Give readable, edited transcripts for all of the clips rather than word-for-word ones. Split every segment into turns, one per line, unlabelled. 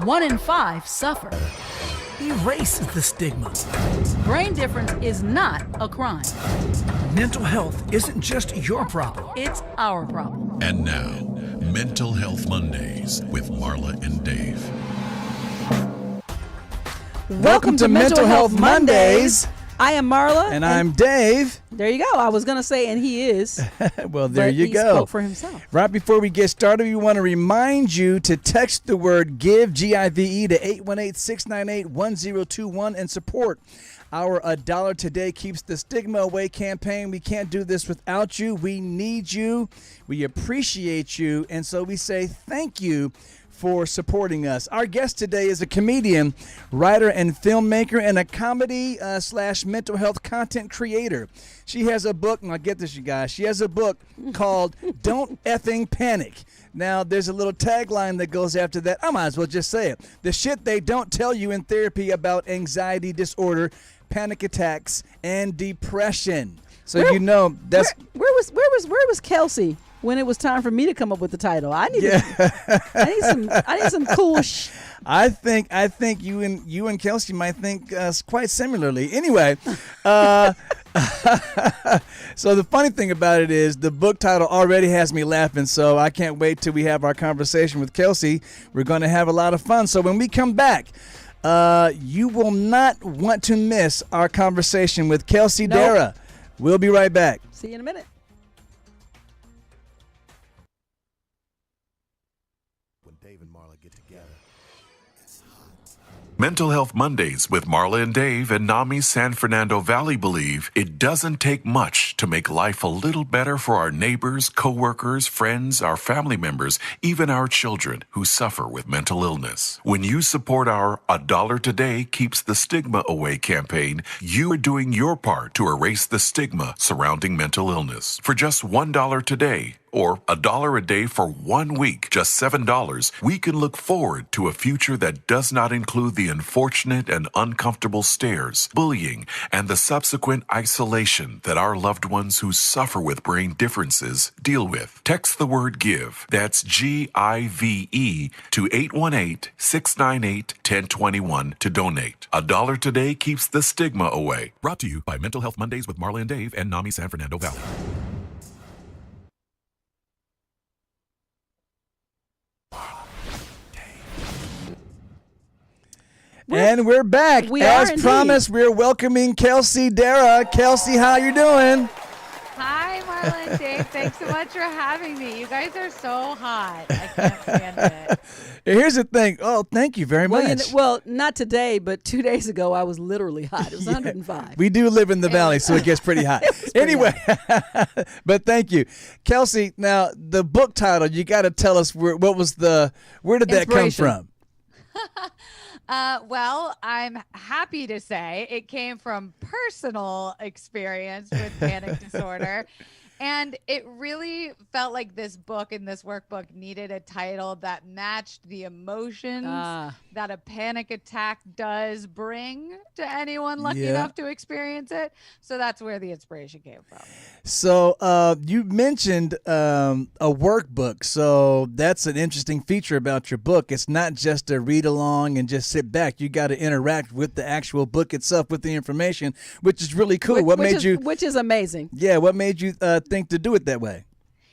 One in five suffer.
Erase the stigma.
Brain difference is not a crime.
Mental health isn't just your problem.
It's our problem.
And now, Mental Health Mondays with Marla and Dave.
Welcome to Mental Health Mondays. I am Marla.
And I'm Dave.
There you go. I was going to say, and he is.
Well, there you
he
go.
Spoke for himself.
Right before we get started, we want to remind you to text the word GIVE, G-I-V-E, to 818-698-1021 and support our A Dollar Today Keeps the Stigma Away campaign. We can't do this without you. We need you. We appreciate you. And so we say thank you for supporting us. Our guest today is a comedian, writer, and filmmaker, and a comedy slash mental health content creator. She has a book, and I'll get this, you guys. She has a book called Don't Effing Panic. Now, there's a little tagline that goes after that. I might as well just say it. The shit they don't tell you in therapy about anxiety disorder, panic attacks, and depression. So you know that's
where was Kelsey when it was time for me to come up with the title? I need some cool
I think you and Kelsey might think quite similarly. Anyway, so the funny thing about it is the book title already has me laughing, so I can't wait till we have our conversation with Kelsey. We're going to have a lot of fun. So when we come back, you will not want to miss our conversation with Kelsey Darragh. We'll be right back.
See you in a minute.
When Dave and Marla get together, it's hot. Mental Health Mondays with Marla and Dave and NAMI San Fernando Valley believe it doesn't take much to make life a little better for our neighbors, coworkers, friends, our family members, even our children who suffer with mental illness. When you support our A Dollar Today Keeps the Stigma Away campaign, you are doing your part to erase the stigma surrounding mental illness. For just $1 today, or $1 a day for 1 week, just $7, we can look forward to a future that does not include the unfortunate and uncomfortable stares, bullying, and the subsequent isolation that our loved ones who suffer with brain differences deal with. Text the word GIVE, that's G-I-V-E, to 818-698-1021 to donate. A Dollar Today Keeps the Stigma Away. Brought to you by Mental Health Mondays with Marla and Dave and NAMI San Fernando Valley.
And we're back. As promised, we're welcoming Kelsey Darragh. Kelsey, how you doing?
Hi, Marla and Dave. Thanks so much for having me. You guys are so hot. I can't stand it.
Here's the thing. Oh, thank you very much.
Well, not today, but 2 days ago, I was literally hot. It was 105.
We do live in the valley, so it gets pretty hot. Anyway, but thank you. Kelsey, now, the book title, you got to tell us where did that come from?
Well, I'm happy to say it came from personal experience with panic disorder. And it really felt like this book and this workbook needed a title that matched the emotions that a panic attack does bring to anyone lucky enough to experience it. So that's where the inspiration came from.
So you mentioned a workbook. So that's an interesting feature about your book. It's not just a read along and just sit back. You got to interact with the actual book itself, with the information, which is really cool.
Which is amazing.
Yeah. What made you think to do it that way?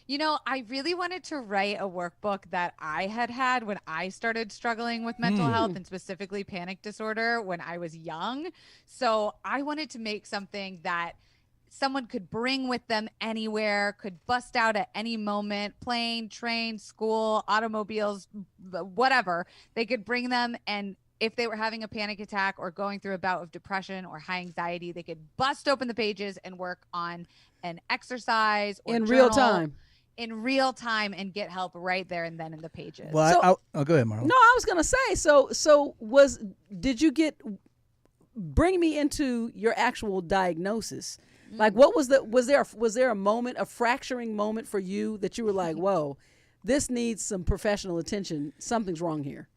You know, I really wanted to write a workbook that I had when I started struggling with mental health and specifically panic disorder when I was young. So I wanted to make something that someone could bring with them anywhere, could bust out at any moment, plane, train, school, automobiles, whatever. They could bring them, and if they were having a panic attack or going through a bout of depression or high anxiety, they could bust open the pages and work on an exercise or
in
real
time
and get help right there and then in the pages.
Well, go ahead, Marla.
No, I was going to say, did you bring me into your actual diagnosis? Like, what was there a moment, a fracturing moment for you that you were like, whoa, this needs some professional attention. Something's wrong here.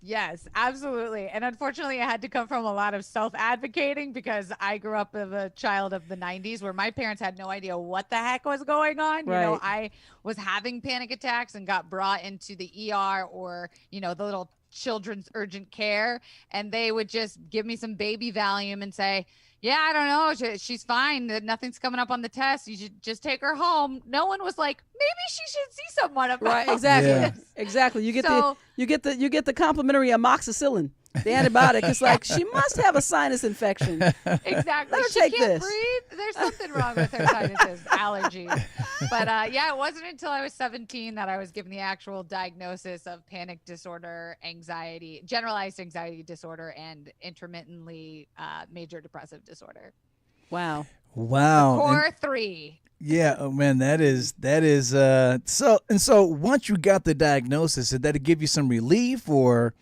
Yes, absolutely. And unfortunately, it had to come from a lot of self-advocating because I grew up as a child of the 90s where my parents had no idea what the heck was going on.
Right.
You know, I was having panic attacks and got brought into the ER or, you know, the little children's urgent care, and they would just give me some baby Valium and say, yeah, I don't know. She's fine. Nothing's coming up on the test. You should just take her home. No one was like, maybe she should see someone about
Right, exactly.
Yeah.
Exactly. You get
So-
you get the complimentary amoxicillin, the antibiotic. It's like she must have a sinus infection.
Exactly.
Let her
She
take
can't
this.
breathe. There's something wrong with her sinuses, allergies. But yeah, it wasn't until I was 17 that I was given the actual diagnosis of panic disorder, anxiety, generalized anxiety disorder, and intermittently major depressive disorder.
Wow.
Wow.
Core 3.
Yeah, oh man, that is so once you got the diagnosis, did that give you some relief or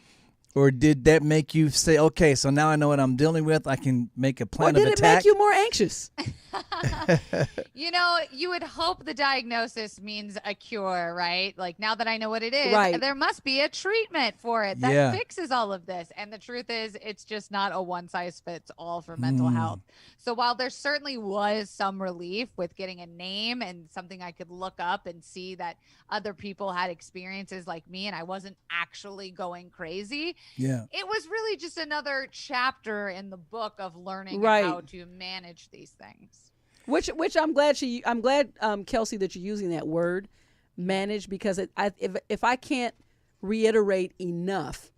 did that make you say, okay, so now I know what I'm dealing with, I can make a
Or
plan
did
of
it
attack?
make you more anxious?
You know, you would hope the diagnosis means a cure, right? Like now that I know what it is,
Right.
there must be a treatment for it that
Yeah.
fixes all of this. And the truth is, it's just not a one size fits all for mental health. So while there certainly was some relief with getting a name and something I could look up and see that other people had experiences like me and I wasn't actually going crazy,
Yeah.
it was really just another chapter in the book of learning
Right.
how to manage these things.
Which I'm glad Kelsey, that you're using that word manage, because if I can't reiterate enough,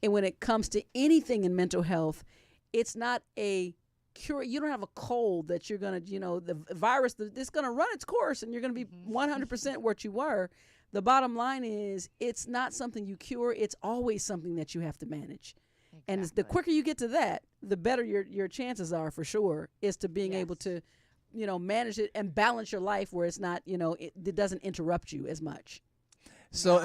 and when it comes to anything in mental health, it's not a cure. You don't have a cold that you're gonna, the virus, it's gonna run its course and you're gonna be 100% what you were. The bottom line is it's not something you cure. It's always something that you have to manage. And the
Exactly.
quicker you get to that, the better your chances are, for sure, is to being able to, manage it and balance your life where it's not, it doesn't interrupt you as much.
So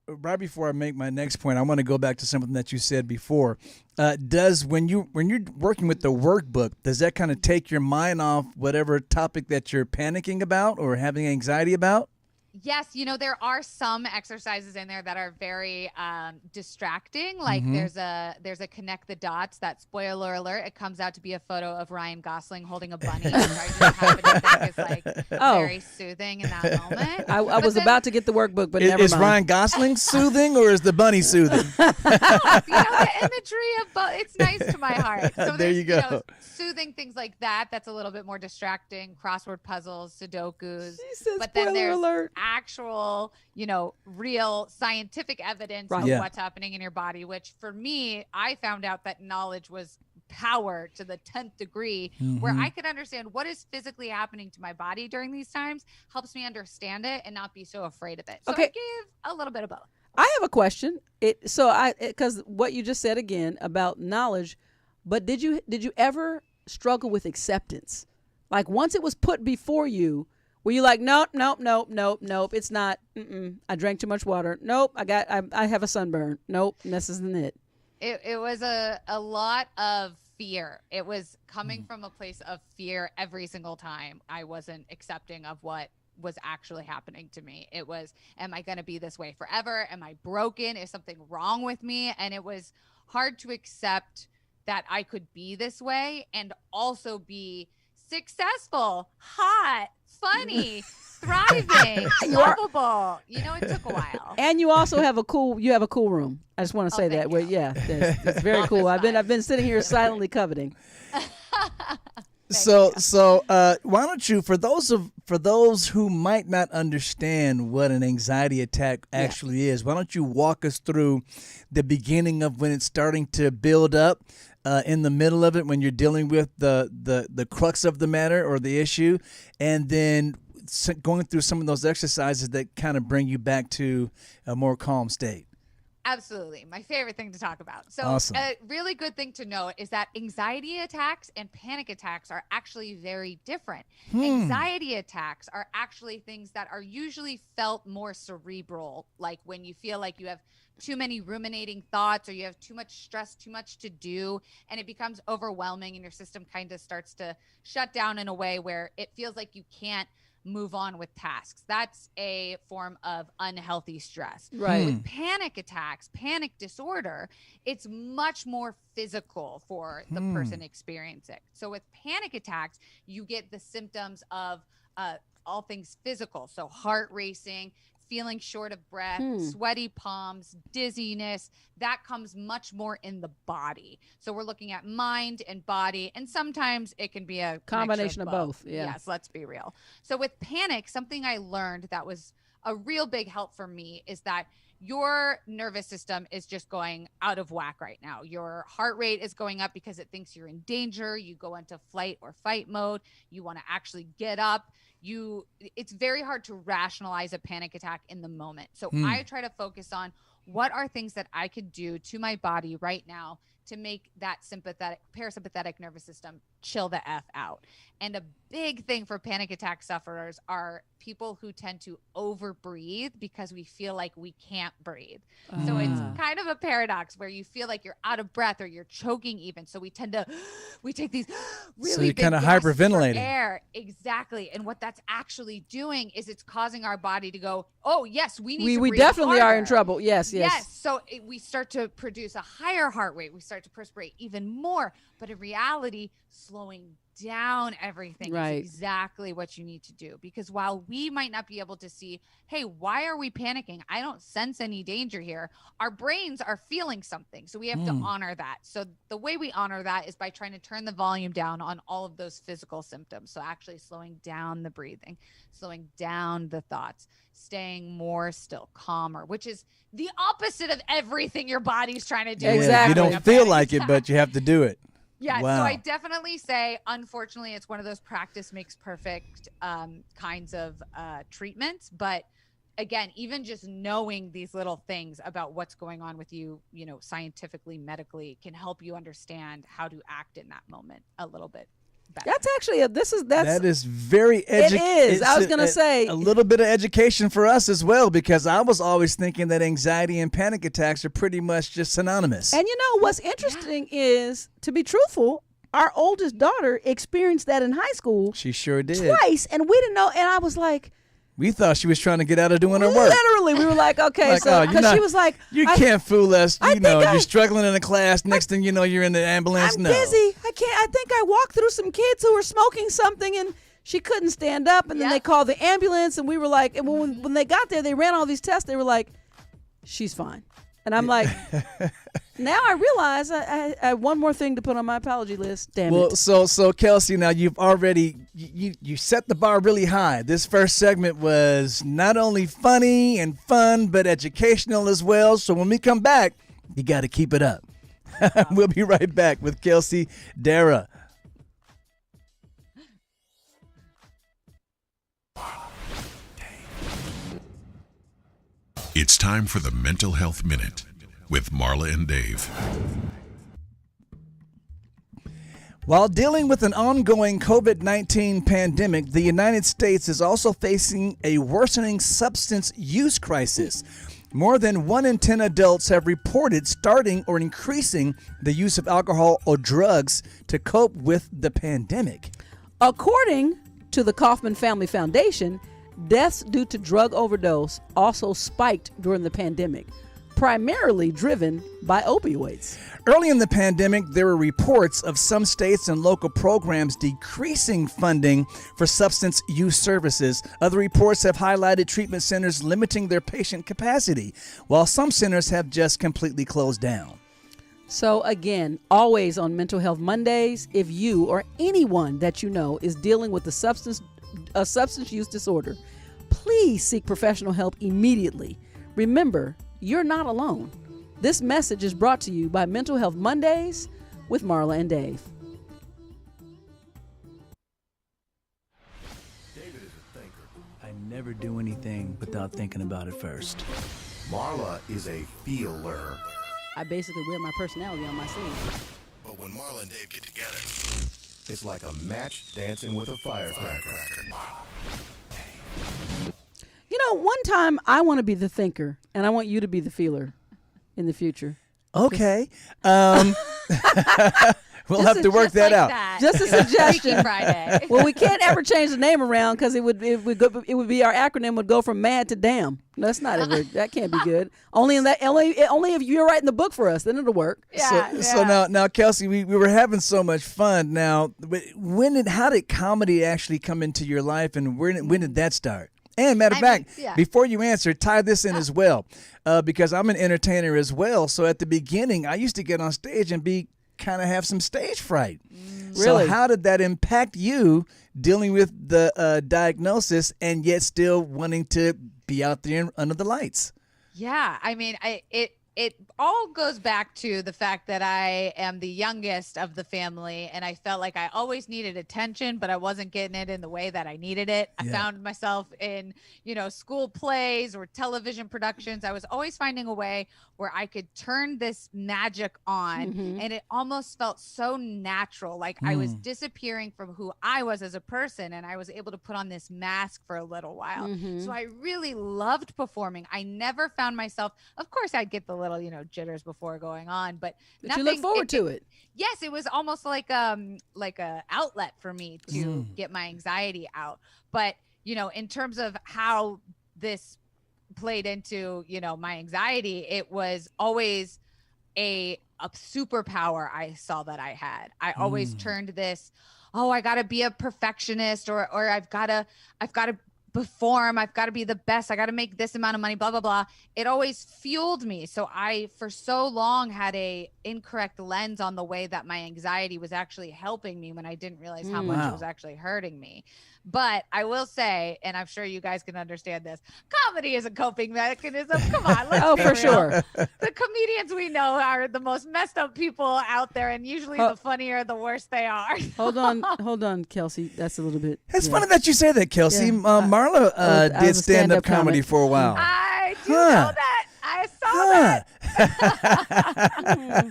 right before I make my next point, I want to go back to something that you said before. When you're working with the workbook, does that kind of take your mind off whatever topic that you're panicking about or having anxiety about?
Yes, there are some exercises in there that are very distracting. Like there's a connect the dots. That, spoiler alert, it comes out to be a photo of Ryan Gosling holding a bunny, which I just happen to think is like very soothing in that moment.
I was about to get the workbook, but
Is,
never
is
mind.
Ryan Gosling soothing or is the bunny soothing?
The imagery of both, it's nice to my heart. So
There you go.
Soothing things like that. That's a little bit more distracting. Crossword puzzles, Sudokus.
She said,
But then
spoiler
there's
alert.
actual, real scientific evidence
Right.
of
Yeah.
what's happening in your body, which for me, I found out that knowledge was power to the 10th degree, where I could understand what is physically happening to my body during these times, helps me understand it and not be so afraid of it. So
Okay.
I gave a little bit of both.
I have a question. Because what you just said again about knowledge, but did you ever struggle with acceptance? Like once it was put before you, were you like, nope, it's not. I drank too much water. Nope, I have a sunburn. Nope, this isn't it.
It was a lot of fear. It was coming from a place of fear every single time I wasn't accepting of what was actually happening to me. It was, am I going to be this way forever? Am I broken? Is something wrong with me? And it was hard to accept that I could be this way and also be successful, hot, funny, thriving, lovable. It took a while.
And you also have a cool room. I just want to say that.
thank
Well,
you.
yeah, it's very cool. I've been sitting here silently coveting.
So why don't you, for those who might not understand what an anxiety attack actually is, why don't you walk us through the beginning of when it's starting to build up, in the middle of it when you're dealing with the crux of the matter or the issue, and then going through some of those exercises that kind of bring you back to a more calm state.
Absolutely. My favorite thing to talk about. So
Awesome.
a really good thing to note is that anxiety attacks and panic attacks are actually very different. Anxiety attacks are actually things that are usually felt more cerebral, like when you feel like you have too many ruminating thoughts or you have too much stress, too much to do, and it becomes overwhelming and your system kind of starts to shut down in a way where it feels like you can't move on with tasks. That's a form of unhealthy stress.
Right.
With panic attacks, panic disorder, it's much more physical for the person experiencing it. So with panic attacks, you get the symptoms of all things physical. So heart racing, feeling short of breath, sweaty palms, dizziness, that comes much more in the body. So we're looking at mind and body, and sometimes it can be a
combination of both. Yeah.
Yes, let's be real. So with panic, something I learned that was a real big help for me is that your nervous system is just going out of whack right now. Your heart rate is going up because it thinks you're in danger. You go into flight or fight mode. You want to actually get up. It's very hard to rationalize a panic attack in the moment. So I try to focus on what are things that I could do to my body right now to make that parasympathetic nervous system chill the F out. And a big thing for panic attack sufferers are people who tend to overbreathe because we feel like we can't breathe. So it's kind of a paradox where you feel like you're out of breath or you're choking even. So we take these really
so you're
big
kind of
gasps for
hyperventilating.
air. Exactly. And what that's actually doing is it's causing our body to go, oh yes, we need to
We
breathe
definitely are in
harder.
trouble. Yes.
So we start to produce a higher heart rate. We start to perspirate even more. But in reality, slowing down everything
Right.
is exactly what you need to do. Because while we might not be able to see, hey, why are we panicking? I don't sense any danger here. Our brains are feeling something. So we have to honor that. So the way we honor that is by trying to turn the volume down on all of those physical symptoms. So actually slowing down the breathing, slowing down the thoughts, staying more still, calmer, which is the opposite of everything your body's trying to do.
Yeah,
Exactly.
you
during
don't
a
feel
panic
like it,
attack.
but you have to do it.
Yeah,
Wow.
so I definitely say, unfortunately, it's one of those practice makes perfect kinds of treatments. But again, even just knowing these little things about what's going on with you, scientifically, medically, can help you understand how to act in that moment a little bit better.
That's actually
That is very
It is. I was gonna say-
a little bit of education for us as well, because I was always thinking that anxiety and panic attacks are pretty much just synonymous.
And what's interesting is, to be truthful, our oldest daughter experienced that in high school
She sure did.
twice, and we didn't know. And I was like,
We thought she was trying to get out of doing her work.
literally, we were like, okay,
Like,
so
oh, you're
because
not-
she was like,
You
I-
can't fool us.
I think I-
You're struggling in a class. Next thing you know, you're in the ambulance.
I'm
No.
busy. I think I walked through some kids who were smoking something, and she couldn't stand up, and then they called the ambulance, and we were like, and when they got there, they ran all these tests. They were like, she's fine. And I'm like, now I realize I have one more thing to put on my apology list. Damn
Well,
it.
so Kelsey, now you've already you set the bar really high. This first segment was not only funny and fun, but educational as well. So when we come back, you got to keep it up. We'll be right back with Kelsey, Darragh.
It's time for the Mental Health Minute with Marla and Dave.
While dealing with an ongoing COVID-19 pandemic, the United States is also facing a worsening substance use crisis. More than 1 in 10 adults have reported starting or increasing the use of alcohol or drugs to cope with the pandemic.
According to the Kaufman Family Foundation, deaths due to drug overdose also spiked during the pandemic, primarily driven by opioids.
Early in the pandemic, there were reports of some states and local programs decreasing funding for substance use services. Other reports have highlighted treatment centers limiting their patient capacity, while some centers have just completely closed down.
So again, always on Mental Health Mondays, if you or anyone that you know is dealing with a substance use disorder, please seek professional help immediately. Remember, you're not alone. This message is brought to you by Mental Health Mondays with Marla and Dave.
I never do anything without thinking about it first.
Marla is a feeler.
I basically wear my personality on my sleeve.
But when Marla and Dave get together, it's like a match dancing with a firecracker.
One time I want to be the thinker, and I want you to be the feeler in the future.
Okay. We'll have to work
Just
that
like
out.
that.
Just a
Freaky
suggestion.
Friday.
Well, we can't ever change the name around because it would be our acronym would go from mad to damn. That's not ever. That can't be good. Only if you're writing the book for us, then it'll work.
So now, Kelsey, we were having so much fun. Now, how did comedy actually come into your life, and when did that start? And matter of fact, before you answer, tie this in as well, because I'm an entertainer as well. So at the beginning, I used to get on stage and have some stage fright.
Really?
So how did that impact you dealing with the diagnosis and yet still wanting to be out there under the lights?
Yeah, I mean, it all goes back to the fact that I am the youngest of the family, and I felt like I always needed attention, but I wasn't getting it in the way that I needed it. I found myself in, school plays or television productions. I was always finding a way where I could turn this magic on, and it almost felt so natural. Like I was disappearing from who I was as a person, and I was able to put on this mask for a little while. So I really loved performing. I never found myself, of course, I'd get the little, jitters before going on, but
you look forward to it.
Yes, it was almost like a outlet for me to get my anxiety out. But, in terms of how this played into, my anxiety, it was always a superpower I saw that I had. I always turned this, I got to be a perfectionist, or I've got to perform, I've got to be the best, I got to make this amount of money, blah blah blah. It always fueled me. So I for so long had a incorrect lens on the way that my anxiety was actually helping me, when I didn't realize how much it was actually hurting me. But I will say, and I'm sure you guys can understand this, comedy is a coping mechanism. Come on, let's be
for
real.
sure.
The comedians we know are the most messed up people out there, and usually the funnier, the worse they are.
Hold on, Kelsey. That's a little bit.
It's funny that you say that, Kelsey.
Yeah.
Marla did stand-up comedy
comic.
for a while.
I do know that. I saw that.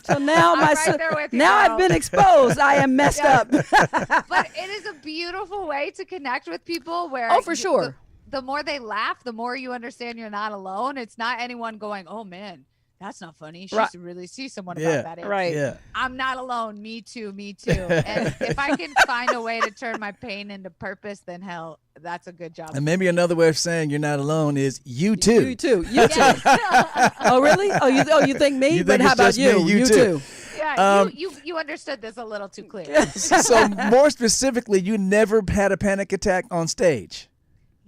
So now
right there with you,
now
girl.
I've been exposed. I am messed up.
But it is a beautiful way to connect with people where
for sure.
The more they laugh, the more you understand you're not alone. It's not anyone going, oh man, that's not funny. She should really see someone about that.
Right.
Yeah.
I'm not alone. Me too. And if I can find a way to turn my pain into purpose, then hell, that's a good job.
And maybe another way of saying you're not alone is you too.
You too. Oh really? You think me?
You think
but how
it's
about
just
you?
me? You
You
too.
too.
Yeah, you understood this a little too clear.
So more specifically, you never had a panic attack on stage.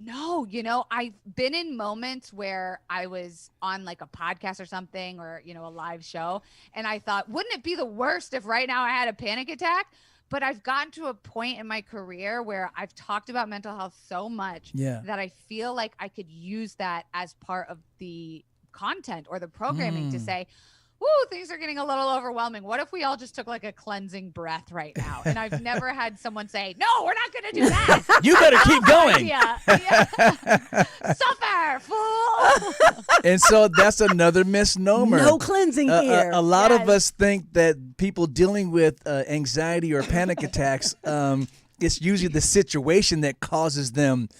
No, I've been in moments where I was on like a podcast or something, or, a live show, and I thought, wouldn't it be the worst if right now I had a panic attack? But I've gotten to a point in my career where I've talked about mental health so much that I feel like I could use that as part of the content or the programming to say, woo, things are getting a little overwhelming. What if we all just took like a cleansing breath right now? And I've never had someone say, no, we're not going to do that.
You better keep going.
Yeah. Suffer, fool.
And so that's another misnomer.
No cleansing here.
A lot of us think that people dealing with anxiety or panic attacks, it's usually the situation that causes them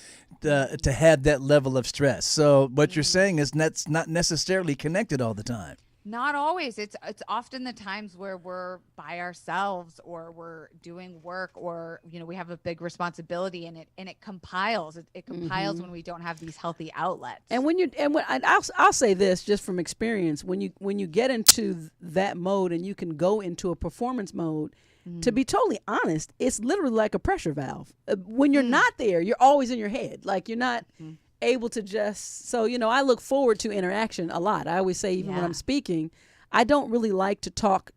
to have that level of stress. So what you're saying is that's not necessarily connected all the time.
Not always. It's often the times where we're by ourselves, or we're doing work, or we have a big responsibility, and it compiles. It compiles when we don't have these healthy outlets.
And I'll say this just from experience, when you get into that mode and you can go into a performance mode, to be totally honest, it's literally like a pressure valve. When you're not there, you're always in your head. Like you're not able to just, so I look forward to interaction a lot. I always say, even when I'm speaking, I don't really like to talk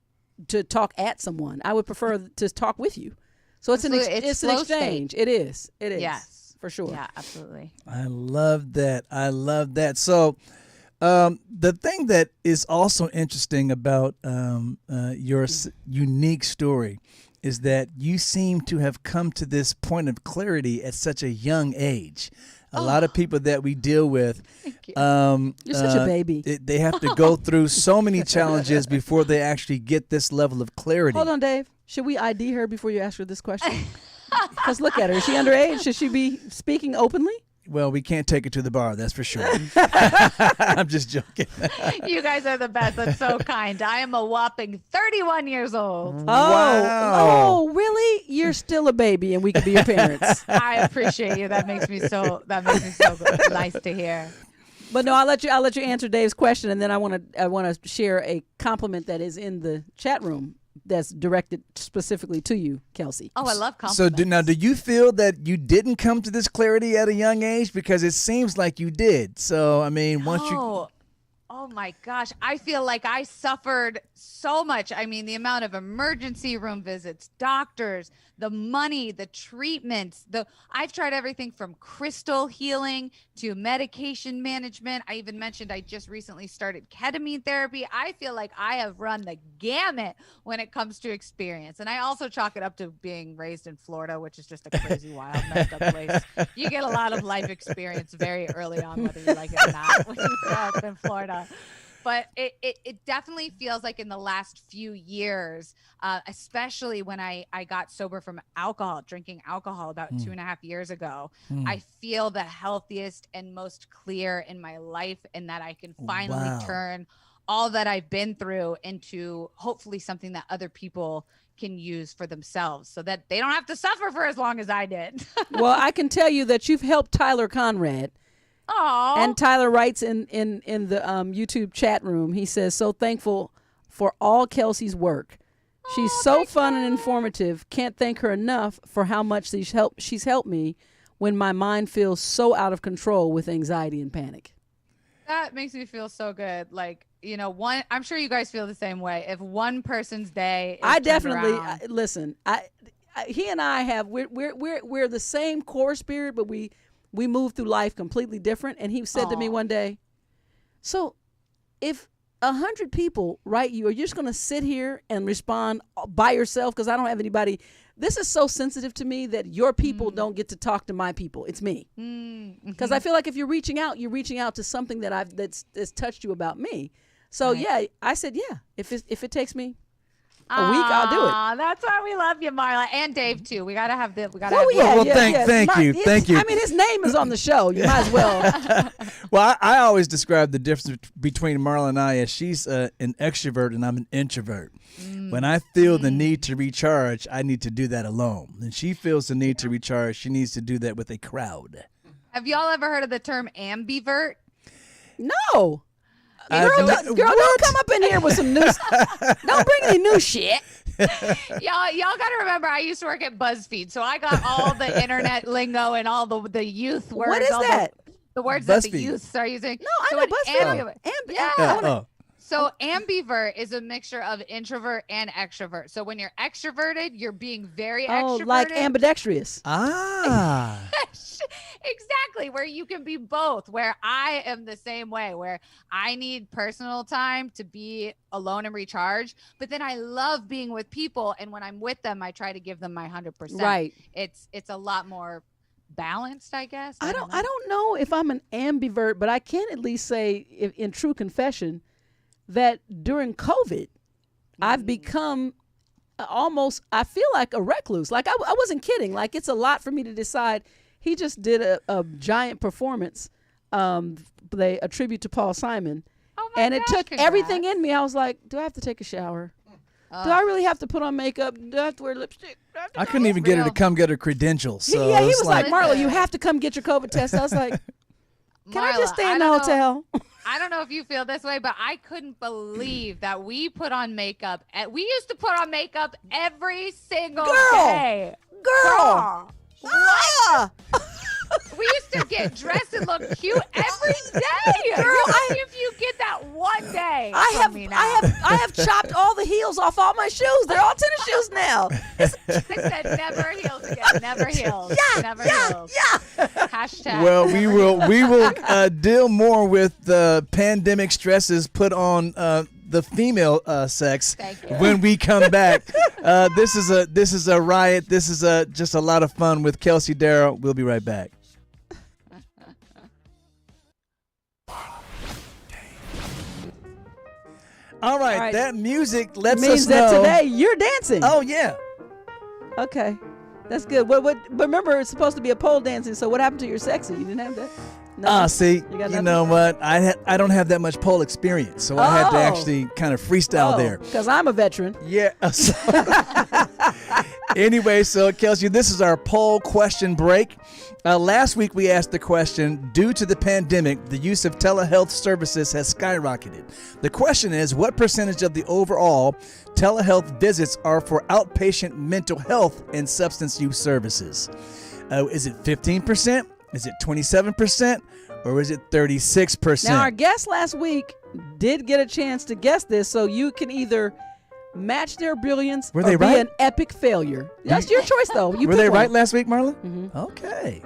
at someone. I would prefer to talk with you. So it's an exchange. It is yes, for sure.
Yeah, absolutely.
I love that. So the thing that is also interesting about your unique story is that you seem to have come to this point of clarity at such a young age. A lot of people that we deal with,
you're such a baby.
They have to go through so many challenges before they actually get this level of clarity.
Hold on, Dave. Should we ID her before you ask her this question? Because look at her. Is she underage? Should she be speaking openly?
Well, we can't take it to the bar, that's for sure. I'm just joking.
You guys are the best. That's so kind. I am a whopping 31 years old.
Oh, really? You're still a baby, and we can be your parents.
I appreciate you. That makes me so good. Nice to hear.
But no, I'll let you answer Dave's question, and then I want to share a compliment that is in the chat room that's directed specifically to you, Kelsey.
Oh, I love compliments.
So do you feel that you didn't come to this clarity at a young age? Because it seems like you did. So, I mean,
Oh my gosh. I feel like I suffered so much. I mean, the amount of emergency room visits, doctors, the money, the treatments, I've tried everything from crystal healing to medication management. I even mentioned I just recently started ketamine therapy. I feel like I have run the gamut when it comes to experience. And I also chalk it up to being raised in Florida, which is just a crazy, wild, messed up place. You get a lot of life experience very early on, whether you like it or not, when you grow up in Florida. But it definitely feels like in the last few years, especially when I got sober from drinking alcohol about 2.5 years ago, I feel the healthiest and most clear in my life, and that I can finally turn all that I've been through into hopefully something that other people can use for themselves, so that they don't have to suffer for as long as I did.
Well, I can tell you that you've helped Tyler Conrad.
Oh.
And Tyler writes in the YouTube chat room, he says, so thankful for all Kelsey's work. She's so fun and informative. Can't thank her enough for how much she's helped me when my mind feels so out of control with anxiety and panic.
That makes me feel so good. Like, I'm sure you guys feel the same way. If one person's day is
listen, he and I have, we're the same core spirit, but we move through life completely different. And he said to me one day, so if 100 people write you, are you just going to sit here and respond by yourself? Because I don't have anybody. This is so sensitive to me that your people don't get to talk to my people. It's me. Because I feel like if you're reaching out to something that's touched you about me. So yeah, I said, yeah, if it takes me a week, I'll do it.
That's why we love you, Marla, and Dave too. We gotta have the.
Thank you.
I mean, his name is on the show. You might as well.
Well, I always describe the difference between Marla and I as she's an extrovert and I'm an introvert. When I feel the need to recharge, I need to do that alone. And she feels the need to recharge. She needs to do that with a crowd.
Have y'all ever heard of the term ambivert?
No. Girl, don't come up in here with some new don't bring any new shit.
Y'all got to remember, I used to work at BuzzFeed, so I got all the internet lingo and all the youth words.
What is that?
The words that the youths are using.
No, I know BuzzFeed.
So ambivert is a mixture of introvert and extrovert. So when you're extroverted, you're being very extroverted.
Like ambidextrous.
Exactly, where you can be both, where I am the same way, where I need personal time to be alone and recharge, but then I love being with people, and when I'm with them, I try to give them my 100%.
Right.
It's a lot more balanced, I guess.
I don't know if I'm an ambivert, but I can at least say, in true confession, that during COVID, I've become almost, I feel like a recluse. Like I wasn't kidding. Like it's a lot for me to decide. He just did a giant performance, they attribute to Paul Simon. And it took everything in me. I was like, do I have to take a shower? Do I really have to put on makeup? Do I have to wear lipstick?
I couldn't even get her to come get her credentials. So
he was like, Marla, you have to come get your COVID test. I was like, can I just stay in the hotel?
I don't know if you feel this way, but I couldn't believe that we put on makeup. We used to put on makeup every single day.
Girl. What?
We used to get dressed and look cute every day. Girl, if you get that one day.
I have chopped all the heels off all my shoes. They're all tennis shoes now.
I said never heels again. Never heels. Never heels. Hashtag.
Well, we will deal more with the pandemic stresses put on the female sex when we come back. This is a riot. This is just a lot of fun with Kelsey, Darragh. We'll be right back. All right, that music lets us know
that today you're dancing.
Oh yeah.
Okay. That's good. But remember, it's supposed to be a pole dancing. So what happened to your sexy? You didn't have that? No.
See,
You got
you
nothing?
know what? I don't have that much pole experience, so I had to
Oh.
actually kind of freestyle there.
Because I'm a veteran.
Yeah. Anyway, so Kelsey, this is our poll question break. Last week we asked the question, due to the pandemic, the use of telehealth services has skyrocketed. The question is, what percentage of the overall telehealth visits are for outpatient mental health and substance use services? Is it 15%? Is it 27%? Or is it 36%?
Now, our guest last week did get a chance to guess this, so you can either match their brilliance
Were
or
they
be
right?
an epic failure. That's your choice, though. You
Were
pick
they
one.
right last week, Marla?
Mhm.
Okay.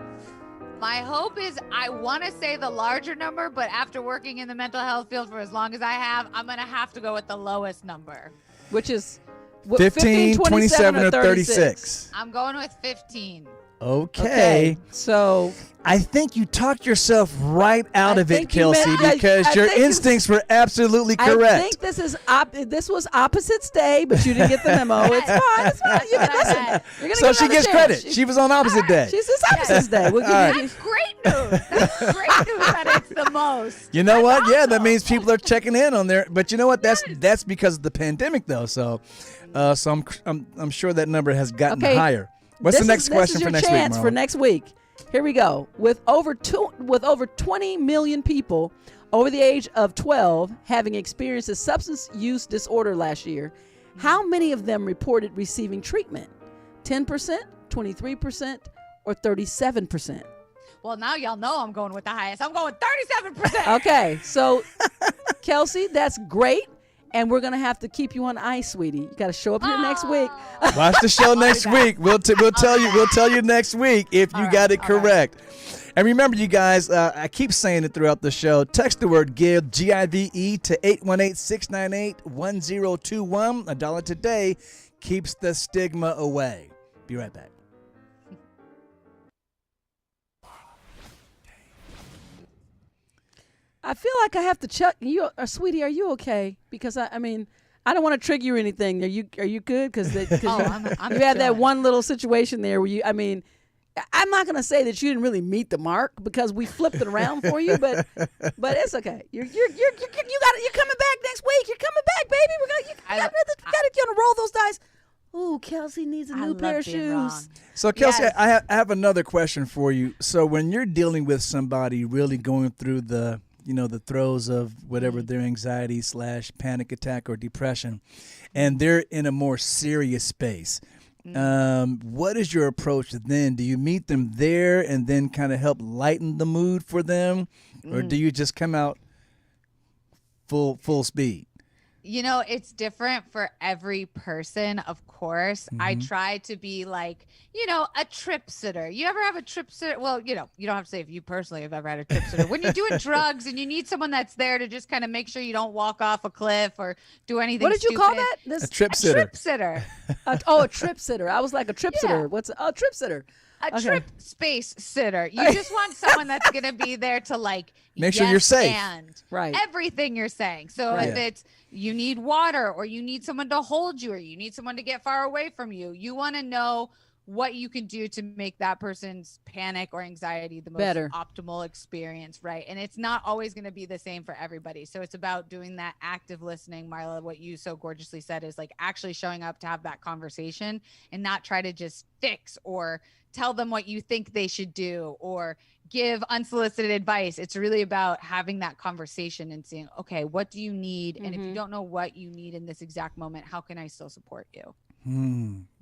My hope is I want to say the larger number, but after working in the mental health field for as long as I have, I'm going to have to go with the lowest number.
Which is
15, 27, or 36.
I'm going with 15.
Okay.
So
I think you talked yourself right out
I
of it,
think you
Kelsey,
meant-
because
I
your
think you-
instincts were absolutely
I
correct.
think this was opposites day, but you didn't get the memo. It's fine. It's fine. You can listen. You're gonna
So
get
she
another
gets
chance.
credit. She was on opposite day.
She's this opposites day. We'll give
All
you.
right.
That's great news. That's great news that it's the most.
You know what? Yeah, that
awesome.
means people are checking in on there. But you know what? That's because of the pandemic, though. So I'm sure that number has gotten
Okay.
higher. What's the next question
this is
for
your
next week,
chance
Marla?
for next week. Here we go. With over 20 million people over the age of 12 having experienced a substance use disorder last year, how many of them reported receiving treatment? 10%, 23%, or 37%?
Well, now y'all know I'm going with the highest. I'm going 37%.
Okay, so Kelsey, that's great. And we're going to have to keep you on ice, sweetie. You got to show up here next week.
Watch the show next week. We'll tell you next week if you got it correct. And remember, you guys, I keep saying it throughout the show. Text the word GIVE, G-I-V-E, to 818-698-1021. $1 today keeps the stigma away. Be right back.
I feel like I have to check you, sweetie. Are you okay? Because I mean, I don't want to trigger you or anything. Are you good? Because
I'm
you had that
chilling.
one little situation there where you. I mean, I'm not gonna say that you didn't really meet the mark because we flipped it around for you, but it's okay. You're coming back next week. You're coming back, baby. You got to roll those dice. Ooh, Kelsey needs a new pair of shoes.
So, Kelsey,
Yes.
I have another question for you. So, when you're dealing with somebody really going through the throes of whatever their anxiety / panic attack or depression, and they're in a more serious space, what is your approach then? Do you meet them there and then kind of help lighten the mood for them, or do you just come out full speed?
You know, it's different for every person, of course. I try to be like, a trip sitter. You ever have a trip sitter? Well, you don't have to say if you personally have ever had a trip sitter. When you're doing drugs and you need someone that's there to just kind of make sure you don't walk off a cliff or do anything
What did you call
stupid.
that?
A trip sitter.
Trip sitter.
A trip sitter. I was like a trip
Yeah.
sitter. What's a trip sitter?
A
Okay.
trip space sitter. You just want someone that's going to be there to
Make sure you're safe.
And
Right.
everything you're saying. So
Right.
if it's you need water or you need someone to hold you or you need someone to get far away from you, you want to know what you can do to make that person's panic or anxiety the most
Better.
optimal experience, right? And it's not always going to be the same for everybody. So it's about doing that active listening. Marla, what you so gorgeously said is like actually showing up to have that conversation and not try to just fix or tell them what you think they should do or give unsolicited advice. It's really about having that conversation and saying, okay, what do you need? And if you don't know what you need in this exact moment, how can I still support you?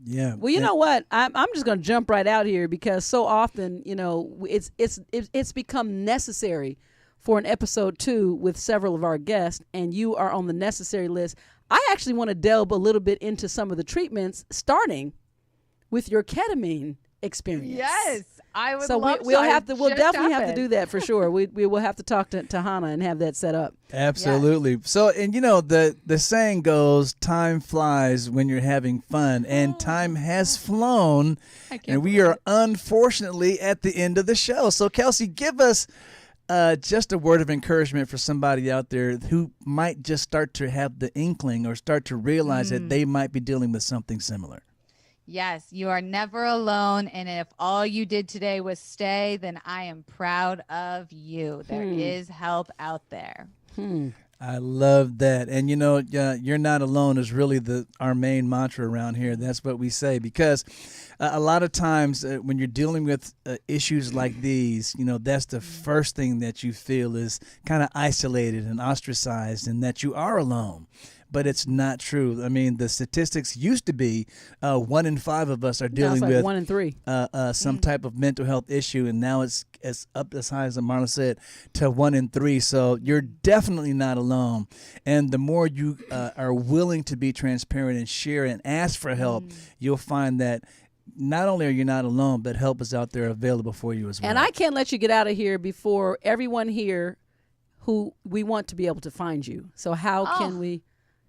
Yeah.
Well, you know what? I'm just going to jump right out here because so often, it's become necessary for an episode 2 with several of our guests, and you are on the necessary list. I actually want to delve a little bit into some of the treatments, starting with your ketamine experience.
Yes, I would
So
love
we'll
to.
have to. We'll
Just
definitely have to
happened.
do that for sure. We will have to talk to Hannah and have that set up.
Absolutely. So, and the saying goes, time flies when you're having fun, and time has flown, and we are unfortunately at the end of the show. So, Kelsey, give us just a word of encouragement for somebody out there who might just start to have the inkling or start to realize that they might be dealing with something similar.
Yes, you are never alone. And if all you did today was stay, then I am proud of you. There is help out there.
I love that. And, you're not alone is really our main mantra around here. That's what we say, because a lot of times when you're dealing with issues like these, that's the first thing that you feel is kind of isolated and ostracized, and that you are alone. But it's not true. I mean, the statistics used to be 1 in 5 of us are dealing with
1 in 3
some type of mental health issue, and now it's up as high as Marla said to 1 in 3. So you're definitely not alone. And the more you are willing to be transparent and share and ask for help, you'll find that not only are you not alone, but help is out there available for you as well.
And I can't let you get out of here before everyone here who we want to be able to find you. So how can we?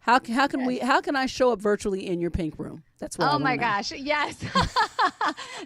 How can I show up virtually in your pink room? That's what I want to know.
Gosh, yes.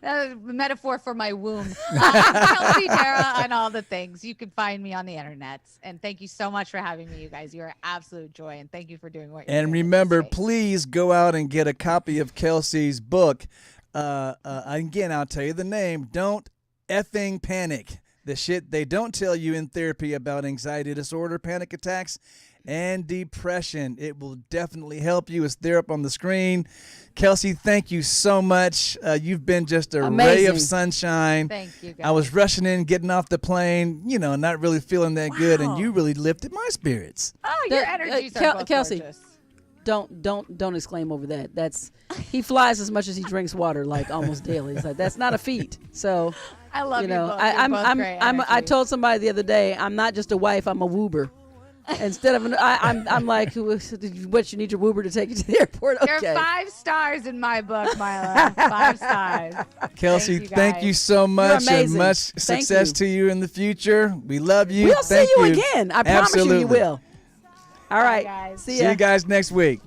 That was a metaphor for my womb. Kelsey, Darragh, and all the things. You can find me on the internet. And thank you so much for having me, you guys. You're an absolute joy, and thank you for doing what you're doing.
And remember, please go out and get a copy of Kelsey's book. Again, I'll tell you the name. Don't effing panic. The shit they don't tell you in therapy about anxiety disorder, panic attacks, and depression. It will definitely help you. It's there up on the screen. Kelsey, thank you so much. You've been just a ray of sunshine.
Thank you, guys.
I was rushing in, getting off the plane, not really feeling that good, and you really lifted my spirits.
Oh, your energies are both
Kelsey,
gorgeous.
Don't exclaim over that. He flies as much as he drinks water, like almost daily. It's like that's not a feat. So
I love you both.
I told somebody the other day, I'm not just a wife, I'm a woober. Instead of I'm like, what, you need your Woober to take you to the airport? Okay.
You're 5 stars in my book, Marla. 5 stars.
Kelsey, thank you so much.
You're
And
amazing.
much success to you in the future. We love you.
We'll see you again. I promise you
Absolutely.
will. All right.
Bye, guys.
See
See
ya.
you guys next week.